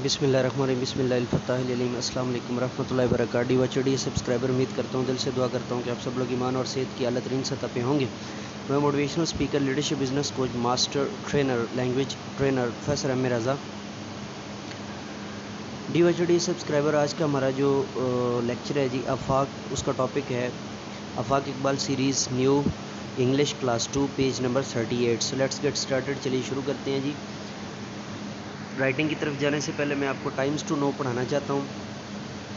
بسم اللہ الرحمن الرحیم، بسم اللہ الفتاح العلیم۔ السلام علیکم ورحمۃ اللہ وبرکاتہ۔ ڈی سبسکرائبر، امید کرتا ہوں، دل سے دعا کرتا ہوں کہ آپ سب لوگ ایمان اور صحت کی اعلیٰ ترین سطح پہ ہوں گے۔ میں motivational speaker, leadership, business coach, master trainer, language trainer professor M Raza. Dear subscriber, آج کا ہمارا جو لیکچر ہے جی آفاق، اس کا ٹاپک ہے Afaq Iqbal series new English class 2 page number 38۔ So let's get started, چلیے شروع کرتے ہیں جی۔ رائٹنگ کی طرف جانے سے پہلے میں آپ کو ٹائمز ٹو نو پڑھانا چاہتا ہوں۔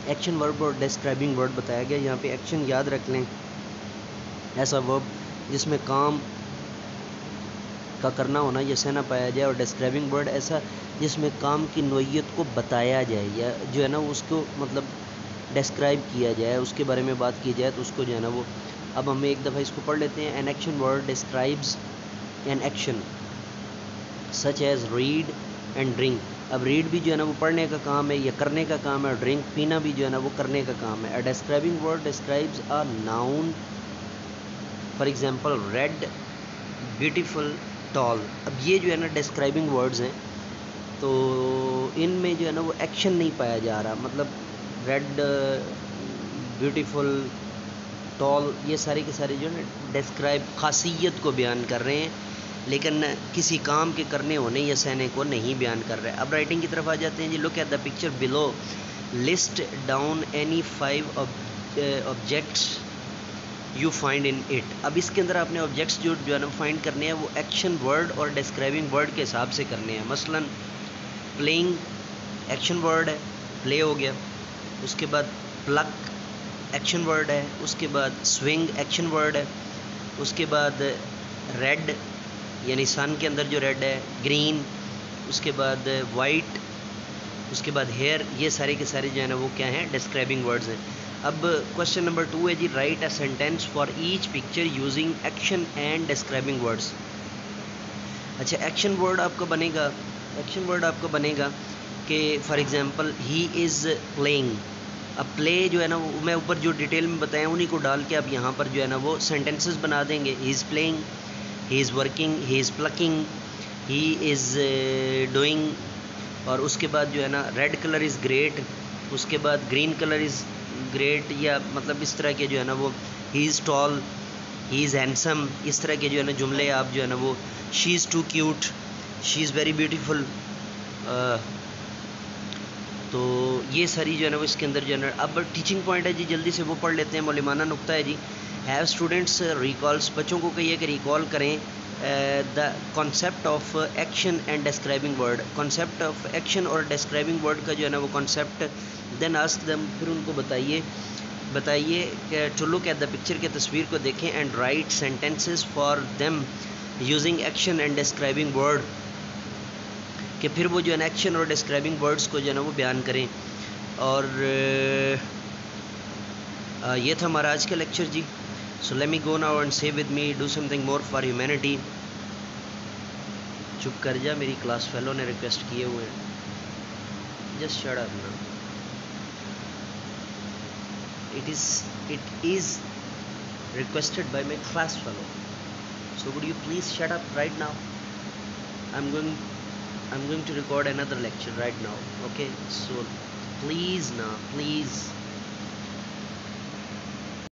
ایکشن ورب اور ڈسکرائبنگ ورڈ بتایا گیا، یہاں پہ ایکشن یاد رکھ لیں، ایسا ورب جس میں کام کا کرنا ہونا یا سہنا پایا جائے، اور ڈسکرائبنگ ورڈ ایسا جس میں کام کی نوعیت کو بتایا جائے، یا جو ہے نا اس کو مطلب ڈسکرائب کیا جائے، اس کے بارے میں بات کی جائے، تو اس کو جو ہے نا وہ اب ہم ایک دفعہ اس کو پڑھ لیتے ہیں۔ An action word describes an action such as read and drink. اب ریڈ بھی جو ہے نا وہ پڑھنے کا کام ہے یا کرنے کا کام ہے، اور ڈرنک پینا بھی جو ہے نا وہ کرنے کا کام ہے۔ Describing word describes a noun, for example red, beautiful, tall. اب یہ جو ہے نا ڈسکرائبنگ ورڈز ہیں، تو ان میں جو ہے نا وہ ایکشن نہیں پایا جا رہا، مطلب ریڈ، بیوٹیفل، ٹال، یہ سارے کے سارے جو ہے نا ڈسکرائب خاصیت کو بیان کر رہے ہیں، لیکن کسی کام کے کرنے ہونے یا سہنے کو نہیں بیان کر رہے۔ اب رائٹنگ کی طرف آ جاتے ہیں جی۔ Look at the picture below, list down any 5 objects you find in it. اب اس کے اندر آپ نے آبجیکٹس جو ہے نا فائنڈ کرنے ہیں، وہ ایکشن ورڈ اور ڈسکرائبنگ ورڈ کے حساب سے کرنے ہیں۔ مثلا پلینگ ایکشن ورڈ ہے، پلے ہو گیا۔ اس کے بعد پلک ایکشن ورڈ ہے، اس کے بعد سوئنگ ایکشن ورڈ ہے، اس کے بعد ریڈ یعنی سن کے اندر جو ریڈ ہے، گرین، اس کے بعد وائٹ، اس کے بعد ہیئر، یہ سارے کے سارے جو ہے نا وہ کیا ہیں، ڈسکرائبنگ ورڈز ہیں۔ اب کوشچن نمبر 2 ہے جی، write a sentence for each picture using action and describing words. اچھا، ایکشن ورڈ آپ کا بنے گا، ایکشن ورڈ آپ کا بنے گا کہ for example he is playing. اب پلے جو ہے نا وہ میں اوپر جو ڈیٹیل میں بتایا انہیں کو ڈال کے اب یہاں پر جو ہے نا وہ سینٹینسز بنا دیں گے۔ He is playing, he is working, he is plucking, he is doing, اور اس کے بعد جو ہے نا ریڈ کلر از گریٹ، اس کے بعد گرین کلر از گریٹ، یا مطلب اس طرح کے جو ہے نا وہ ہی از ٹال، ہی از ہینڈسم، اس طرح کے جو ہے نا جملے آپ جو ہے نا وہ she is too cute, she is very beautiful, تو یہ ساری جو ہے نا وہ اس کے اندر جو ہے نا۔ اب ٹیچنگ پوائنٹ ہے جی، جلدی سے وہ پڑھ لیتے ہیں۔ معلمانہ نقطہ ہے جی، ہیو اسٹوڈنٹس ریکالس، بچوں کو کہیے کہ ریکال کریں the concept of action and describing word, concept of action اور ڈسکرائبنگ ورڈ کا جو ہے نا وہ کانسیپٹ، دین آسک دم، پھر ان کو بتائیے کہ to look at the picture, کے تصویر کو دیکھیں، and write sentences for them using action and describing word, کہ پھر وہ جو ہے نا ایکشن اور ڈسکرائبنگ ورڈز کو جو ہے نا وہ بیان کریں۔ اور یہ تھا ہمارا آج کا لیکچر جی۔ So let me go now and say with me, do something more for humanity. چپ کر جا، میری کلاس فیلو نے ریکویسٹ کیے ہوئے ہیں، جسٹ شٹ اپ نا۔ It is requested by my class fellow, so would you please shut up right now? I'm going to record another lecture right now, okay? So please now, please